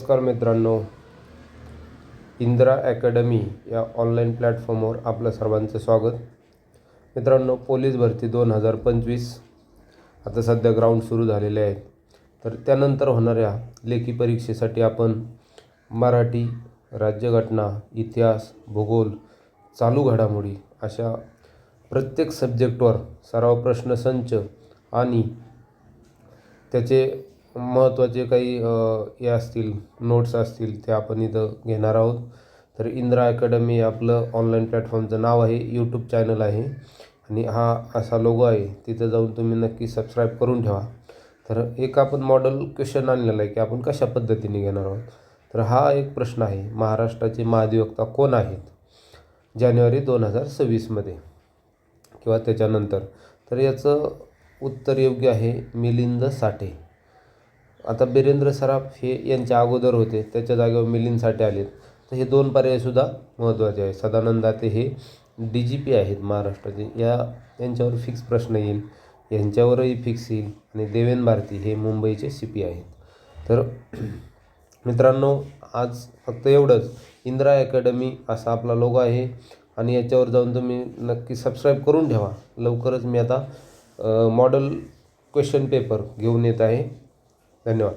नमस्कार मित्रांनो, इंदिरा अकॅडमी या ऑनलाईन प्लॅटफॉर्मवर आपलं सर्वांचं स्वागत. मित्रांनो, पोलीस भरती 2025 आता सध्या ग्राउंड सुरू झालेले आहेत. तर त्यानंतर होणाऱ्या लेखी परीक्षेसाठी आपण मराठी, राज्यघटना, इतिहास, भूगोल, चालू घडामोडी अशा प्रत्येक सब्जेक्टवर सराव प्रश्नसंच आणि त्याचे महत्त्वाचे काही हे असतील नोट्स असतील ते आपण इथं घेणार आहोत. तर इंदिरा अकॅडमी आपलं ऑनलाईन प्लॅटफॉर्मचं नाव आहे, यूट्यूब चॅनल आहे आणि हा असा लोगो आहे. तिथं जाऊन तुम्ही नक्की सबस्क्राईब करून ठेवा. तर एक आपण मॉडेल क्वेश्चन आणलेला आहे की आपण कशा पद्धतीने घेणार आहोत. तर हा एक प्रश्न आहे, महाराष्ट्राचे महाधिवक्ता कोण आहेत जानेवारी 2026मध्ये किंवा त्याच्यानंतर. तर याचं उत्तर योग्य आहे मिलिंद साठे. आता बिरेंद्र सराफ हे यांच्या अगोदर होते, त्याच्या जागेवर मिलिंद साठे आलेत. तर हे दोन पर्यायसुद्धा महत्त्वाचे आहेत. सदानंद दाते हे DGP आहेत महाराष्ट्राचे, यांच्यावर फिक्स प्रश्न येईल, यांच्यावरही फिक्स येईल. आणि देवेन भारती हे मुंबईचे CP आहेत. तर मित्रांनो, आज फक्त एवढंच. इंदिरा अकॅडमी असा आपला लोगो आहे आणि याच्यावर जाऊन तुम्ही नक्की सबस्क्राईब करून ठेवा. लवकरच मी आता मॉडेल क्वेश्चन पेपर घेऊन येत आहे. धन्यवाद.